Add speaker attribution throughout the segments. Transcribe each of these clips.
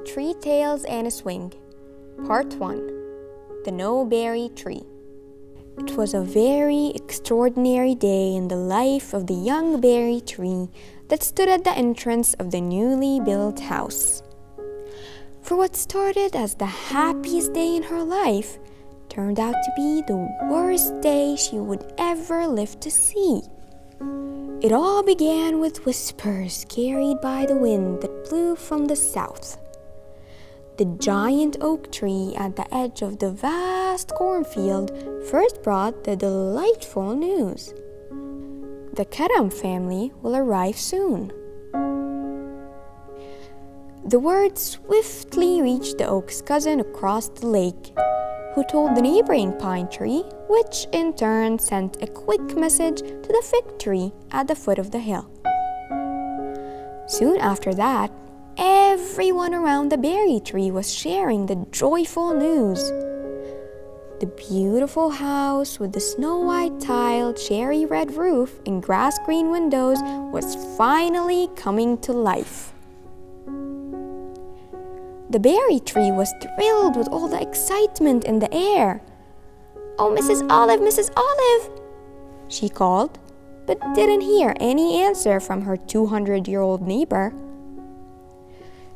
Speaker 1: Three Tales and a Swing, Part 1, The No-Berry Tree. It was a very extraordinary day in the life of the young berry tree that stood at the entrance of the newly built house. For what started as the happiest day in her life turned out to be the worst day she would ever live to see. It all began with whispers carried by the wind that blew from the south. The giant oak tree at the edge of the vast cornfield first brought the delightful news. The Karam family will arrive soon. The word swiftly reached the oak's cousin across the lake, who told the neighboring pine tree, which in turn sent a quick message to the fig tree at the foot of the hill. Soon after that, everyone around the berry tree was sharing the joyful news. The beautiful house with the snow-white tiled cherry-red roof and grass-green windows was finally coming to life. The berry tree was thrilled with all the excitement in the air. "Oh, Mrs. Olive, Mrs. Olive!" she called, but didn't hear any answer from her 200-year-old neighbor.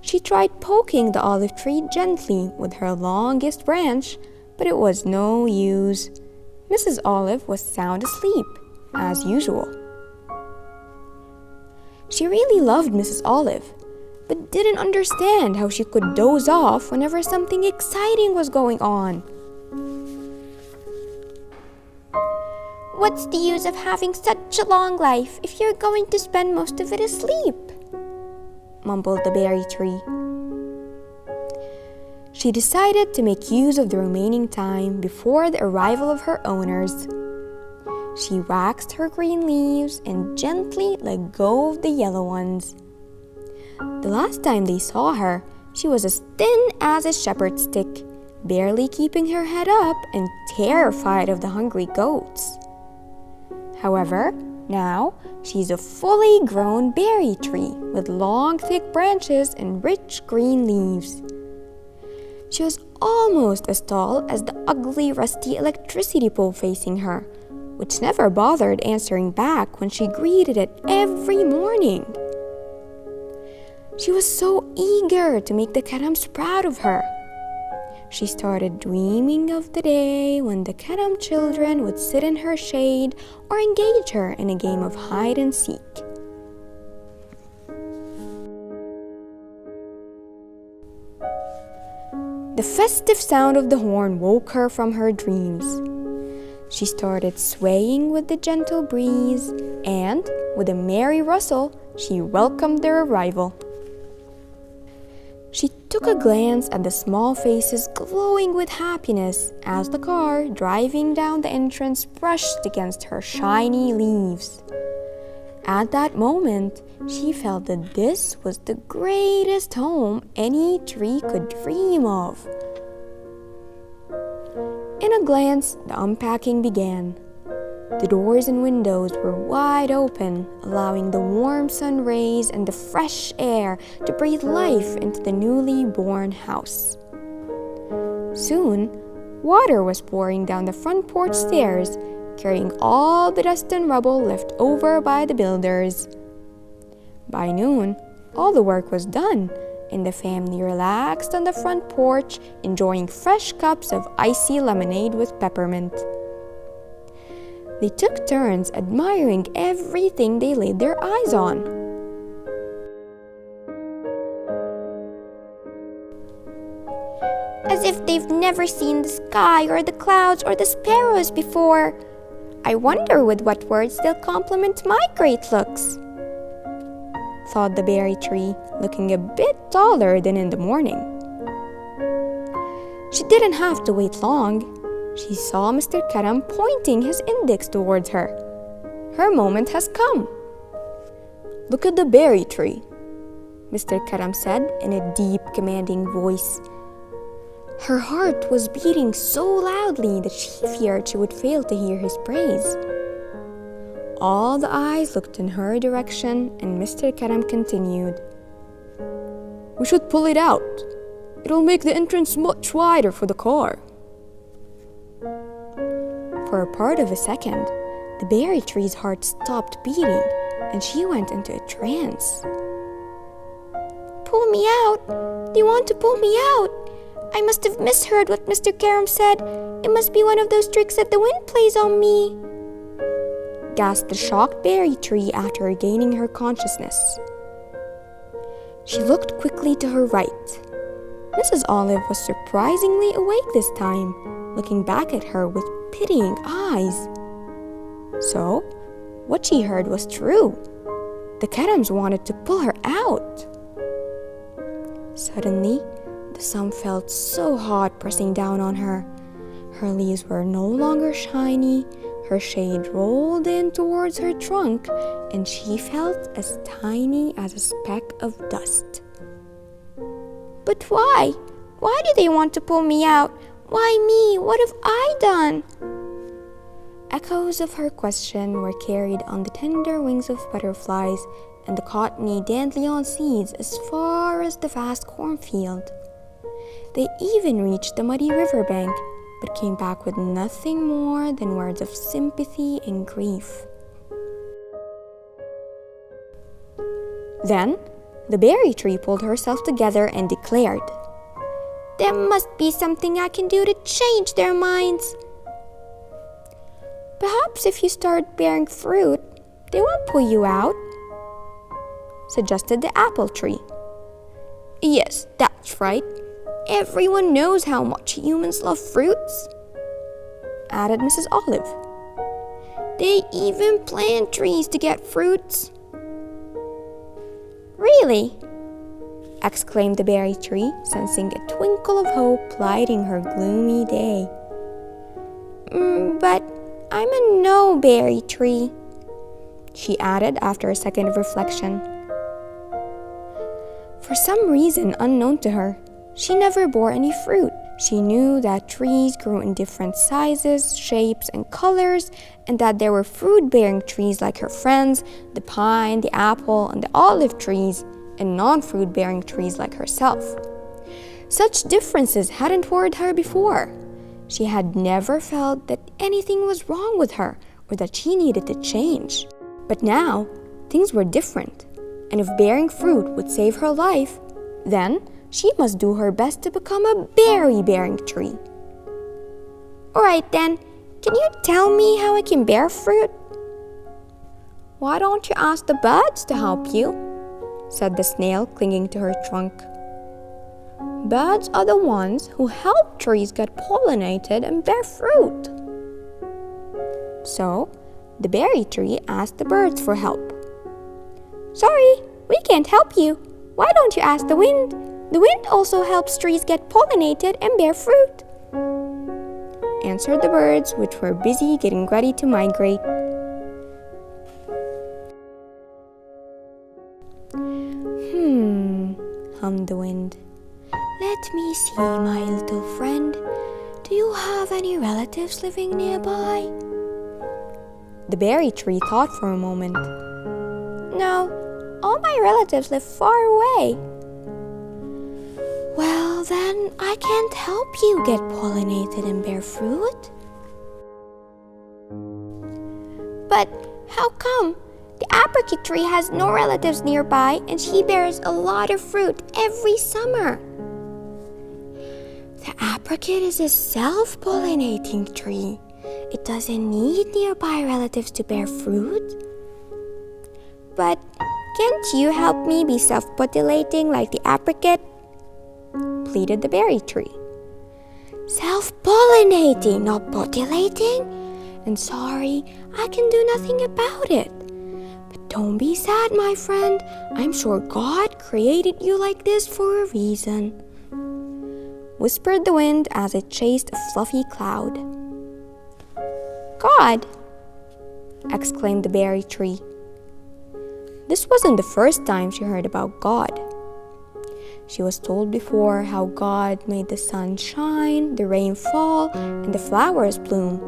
Speaker 1: She tried poking the olive tree gently with her longest branch, but it was no use. Mrs. Olive was sound asleep, as usual. She really loved Mrs. Olive, but didn't understand how she could doze off whenever something exciting was going on. "What's the use of having such a long life if you're going to spend most of it asleep?" mumbled the berry tree. She decided to make use of the remaining time before the arrival of her owners. She waxed her green leaves and gently let go of the yellow ones. The last time they saw her, she was as thin as a shepherd's stick, barely keeping her head up and terrified of the hungry goats. However, now she's a fully grown berry tree with long, thick branches and rich green leaves. She was almost as tall as the ugly, rusty electricity pole facing her, which never bothered answering back when she greeted it every morning. She was so eager to make the Karams proud of her. She started dreaming of the day when the Karam children would sit in her shade or engage her in a game of hide and seek. The festive sound of the horn woke her from her dreams. She started swaying with the gentle breeze, and, with a merry rustle, she welcomed their arrival. She took a glance at the small faces glowing with happiness as the car, driving down the entrance, brushed against her shiny leaves. At that moment, she felt that this was the greatest home any tree could dream of. In a glance, the unpacking began. The doors and windows were wide open, allowing the warm sun rays and the fresh air to breathe life into the newly born house. Soon, water was pouring down the front porch stairs, carrying all the dust and rubble left over by the builders. By noon, all the work was done, and the family relaxed on the front porch, enjoying fresh cups of icy lemonade with peppermint. They took turns admiring everything they laid their eyes on. "As if they've never seen the sky or the clouds or the sparrows before. I wonder with what words they'll compliment my great looks," thought the berry tree, looking a bit taller than in the morning. She didn't have to wait long. She saw Mr. Karam pointing his index towards her. Her moment has come. "Look at the berry tree," Mr. Karam said in a deep, commanding voice. Her heart was beating so loudly that she feared she would fail to hear his praise. All the eyes looked in her direction, and Mr. Karam continued. "We should pull it out.
Speaker 2: It'll make the entrance much wider for the car.
Speaker 1: For a part of a second, the berry tree's heart stopped beating and she went into a trance. Pull me out! Do you want to pull me out? I must have misheard what Mr. Karam said. It must be one of those tricks that the wind plays on me, gasped the shocked berry tree after regaining her consciousness. She looked quickly to her right. Mrs. Olive was surprisingly awake this time, looking back at her with pitying eyes. So, what she heard was true. The Karams wanted to pull her out. Suddenly, the sun felt so hot pressing down on her. Her leaves were no longer shiny, her shade rolled in towards her trunk, and she felt as tiny as a speck of dust. But why? Why do they want to pull me out? Why me? What have I done? Echoes of her question were carried on the tender wings of butterflies and the cottony dandelion seeds as far as the vast cornfield. They even reached the muddy riverbank, but came back with nothing more than words of sympathy and grief. Then, the berry tree pulled herself together and declared, "There must be something I can do to change their minds. Perhaps if you start bearing fruit, they won't pull you out," suggested the apple tree. "Yes, that's right. Everyone knows how much humans love fruits," added Mrs. Olive. "They even plant trees to get fruits." "Really?" exclaimed the berry tree, sensing a twinkle of hope lighting her gloomy day. But I'm a no-berry tree," she added after a second of reflection. For some reason unknown to her, she never bore any fruit. She knew that trees grew in different sizes, shapes, and colors, and that there were fruit-bearing trees like her friends, the pine, the apple, and the olive trees, and non-fruit-bearing trees like herself. Such differences hadn't worried her before. She had never felt that anything was wrong with her or that she needed to change. But now, things were different, and if bearing fruit would save her life, then she must do her best to become a berry-bearing tree. "All right then, can you tell me how I can bear fruit?" "Why don't you ask the birds to help you?" said the snail, clinging to her trunk. "Birds are the ones who help trees get pollinated and bear fruit." So, the berry tree asked the birds for help. "Sorry, we can't help you. Why don't you ask the wind? The wind also helps trees get pollinated and bear fruit," answered the birds, which were busy getting ready to migrate. Hummed the wind. "Let me see, my little friend. Do you have any relatives living nearby?" The berry tree thought for a moment. "No, all my relatives live far away." "Well, then I can't help you get pollinated and bear fruit." "But how come? The apricot tree has no relatives nearby and she bears a lot of fruit every summer." "The apricot is a self-pollinating tree. It doesn't need nearby relatives to bear fruit." "But can't you help me be self-pollinating like the apricot?" pleaded the berry tree. "Self-pollinating, not pollinating? And sorry, I can do nothing about it. But don't be sad, my friend. I'm sure God created you like this for a reason," whispered the wind as it chased a fluffy cloud. "God!" exclaimed the berry tree. This wasn't the first time she heard about God. She was told before how God made the sun shine, the rain fall, and the flowers bloom.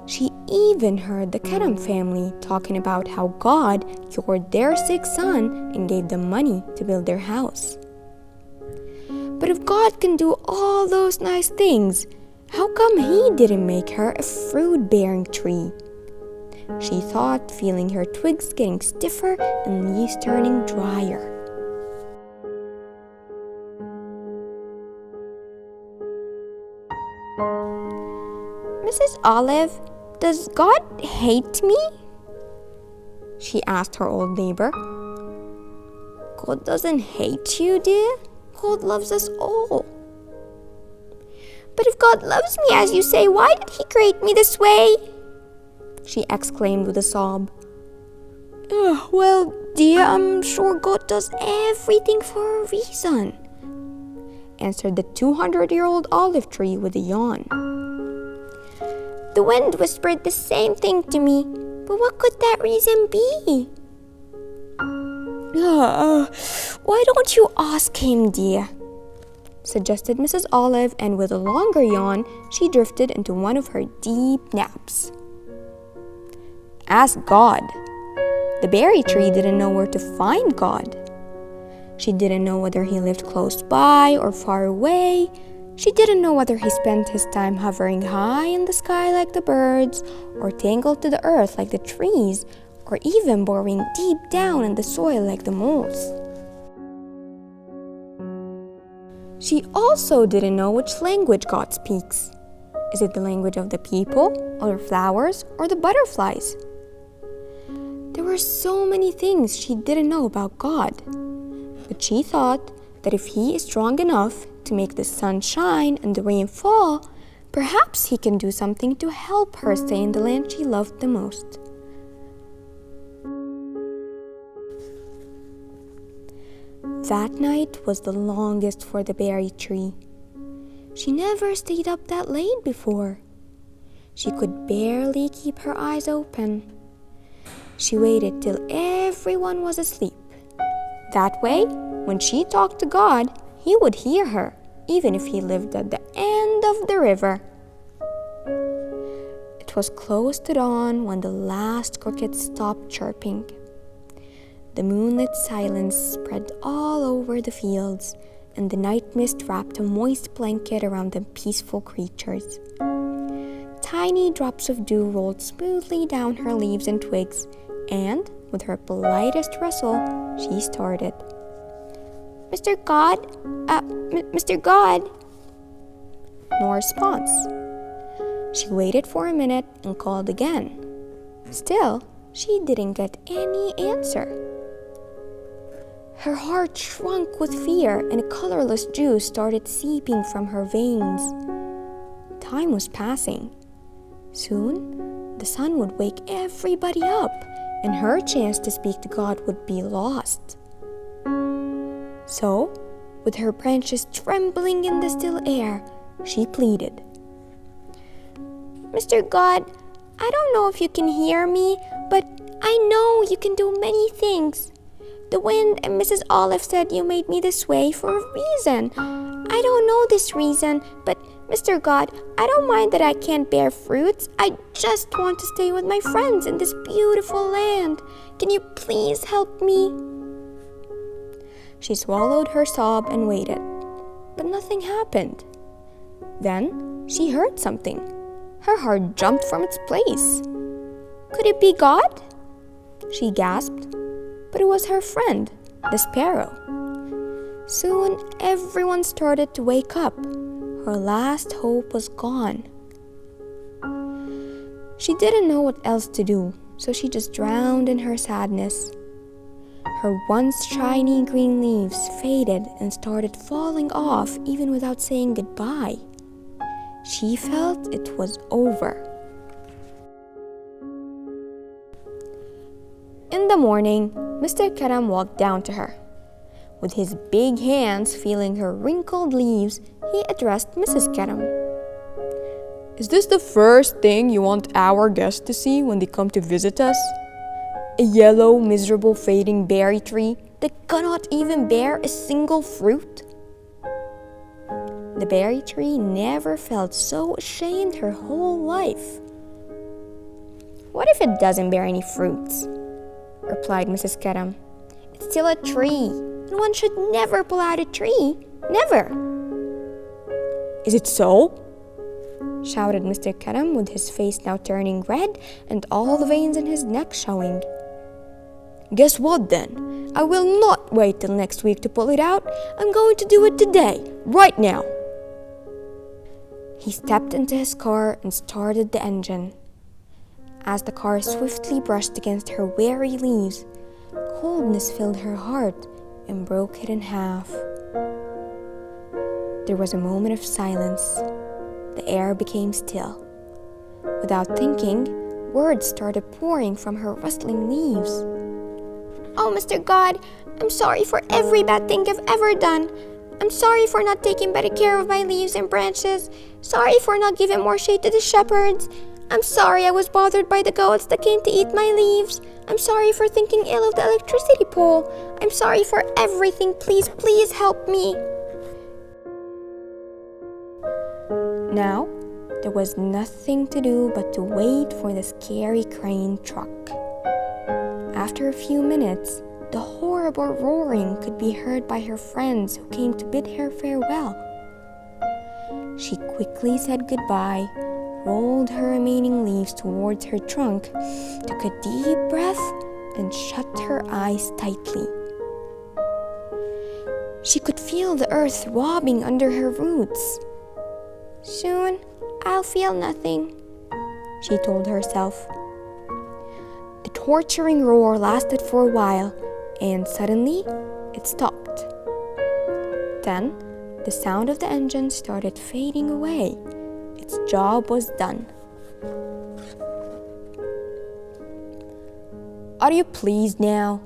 Speaker 1: She even heard the Karam family talking about how God cured their sick son and gave them money to build their house. But if God can do all those nice things, how come He didn't make her a fruit-bearing tree? She thought, feeling her twigs getting stiffer and leaves turning drier. Mrs. Olive, does God hate me? She asked her old neighbor. God doesn't hate you, dear. God loves us all. But if God loves me as you say, why did He create me this way? She exclaimed with a sob. Well, dear, I'm sure God does everything for a reason, answered the 200-year-old olive tree with a yawn. The wind whispered the same thing to me, but what could that reason be? Why don't you ask Him, dear? Suggested Mrs. Olive, and with a longer yawn, she drifted into one of her deep naps. Ask God. The berry tree didn't know where to find God. She didn't know whether He lived close by or far away. She didn't know whether He spent His time hovering high in the sky like the birds, or tangled to the earth like the trees, or even burrowing deep down in the soil like the moles. She also didn't know which language God speaks. Is it the language of the people, or the flowers, or the butterflies? There were so many things she didn't know about God, but she thought that if He is strong enough to make the sun shine and the rain fall, perhaps He can do something to help her stay in the land she loved the most. That night was the longest for the berry tree. She never stayed up that late before. She could barely keep her eyes open. She waited till everyone was asleep. That way, when she talked to God, He would hear her, even if He lived at the end of the river. It was close to dawn when the last crickets stopped chirping. The moonlit silence spread all over the fields, and the night mist wrapped a moist blanket around the peaceful creatures. Tiny drops of dew rolled smoothly down her leaves and twigs, and, with her politest rustle, she started. Mr. God? Mr. God? No response. She waited for a minute and called again. Still, she didn't get any answer. Her heart shrunk with fear, and a colorless juice started seeping from her veins. Time was passing. Soon, the sun would wake everybody up, and her chance to speak to God would be lost. So, with her branches trembling in the still air, she pleaded. Mr. God, I don't know if you can hear me, but I know you can do many things. The wind and Mrs. Olive said you made me this way for a reason. I don't know this reason, but Mr. God, I don't mind that I can't bear fruits. I just want to stay with my friends in this beautiful land. Can you please help me? She swallowed her sob and waited, but nothing happened. Then she heard something. Her heart jumped from its place. Could it be God? She gasped, but it was her friend, the sparrow. Soon everyone started to wake up. Her last hope was gone. She didn't know what else to do, so she just drowned in her sadness. Her once shiny green leaves faded and started falling off even without saying goodbye. She felt it was over. In the morning, Mr. Karam walked down to her. With his big hands feeling her wrinkled leaves, he addressed Mrs. Karam.
Speaker 2: Is this the first thing you want our guests to see when they come to visit us? A yellow, miserable, fading berry tree that cannot even bear a single fruit?
Speaker 1: The berry tree never felt so ashamed her whole life. What if it doesn't bear any fruits? Replied Mrs. Karam. It's still a tree, and one should never pull out a tree. Never.
Speaker 2: Is it so?
Speaker 1: shouted Mr. Karam, with his face now turning red and all the veins in his neck showing.
Speaker 2: Guess what then? I will not wait till next week to pull it out. I'm going to do it today, right now.
Speaker 1: He stepped into his car and started the engine. As the car swiftly brushed against her weary leaves, coldness filled her heart and broke it in half. There was a moment of silence. The air became still. Without thinking, words started pouring from her rustling leaves. "Oh, Mr. God, I'm sorry for every bad thing I've ever done. I'm sorry for not taking better care of my leaves and branches. Sorry for not giving more shade to the shepherds. I'm sorry I was bothered by the goats that came to eat my leaves. I'm sorry for thinking ill of the electricity pole. I'm sorry for everything. Please, please help me." Now, there was nothing to do but to wait for the scary crane truck. After a few minutes, the horrible roaring could be heard by her friends who came to bid her farewell. She quickly said goodbye, rolled her remaining leaves towards her trunk, took a deep breath, and shut her eyes tightly. She could feel the earth throbbing under her roots. "Soon, I'll feel nothing," she told herself. The torturing roar lasted for a while, and suddenly it stopped. Then, the sound of the engine started fading away. Its job was done.
Speaker 2: Are you pleased now?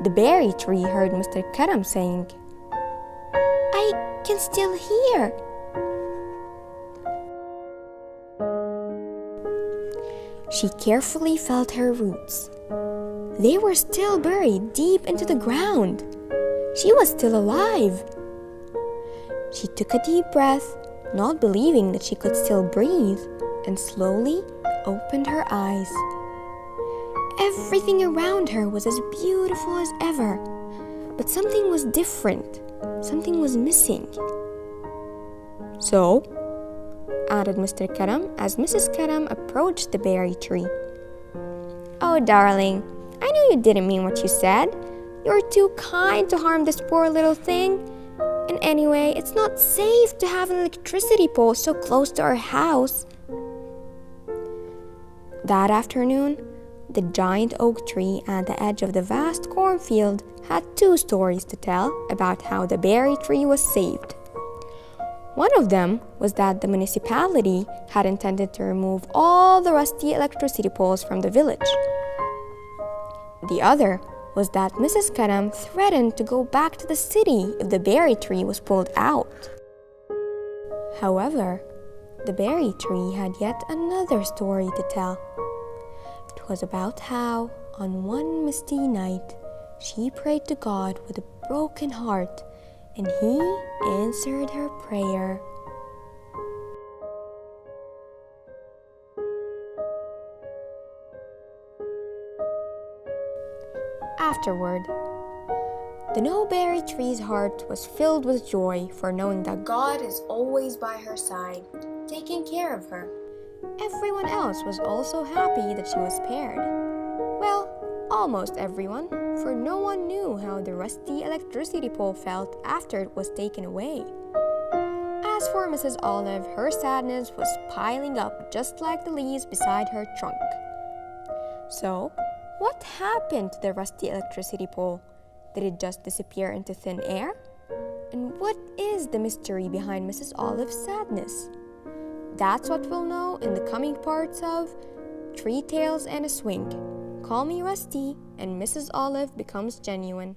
Speaker 1: The berry tree heard Mr. Karam saying, "I can still hear." She carefully felt her roots. They were still buried deep into the ground. She was still alive. She took a deep breath, not believing that she could still breathe, and slowly opened her eyes. Everything around her was as beautiful as ever, but something was different. Something was missing.
Speaker 2: So,
Speaker 1: added Mr. Karam as Mrs. Karam approached the berry tree. "Oh, darling, I know you didn't mean what you said. You're too kind to harm this poor little thing. And anyway, it's not safe to have an electricity pole so close to our house." That afternoon, the giant oak tree at the edge of the vast cornfield had two stories to tell about how the berry tree was saved. One of them was that the municipality had intended to remove all the rusty electricity poles from the village. The other was that Mrs. Karam threatened to go back to the city if the berry tree was pulled out. However, the berry tree had yet another story to tell. It was about how, on one misty night, she prayed to God with a broken heart, and He answered her prayer. Afterward, the no-berry tree's heart was filled with joy for knowing that God is always by her side, taking care of her. Everyone else was also happy that she was spared. Well, almost everyone, for no one knew how the rusty electricity pole felt after it was taken away. As for Mrs. Olive, her sadness was piling up just like the leaves beside her trunk. So, what happened to the rusty electricity pole? Did it just disappear into thin air? And what is the mystery behind Mrs. Olive's sadness? That's what we'll know in the coming parts of Three Tales and a Swing. Call Me Rusty and Mrs. Olive Becomes Genuine.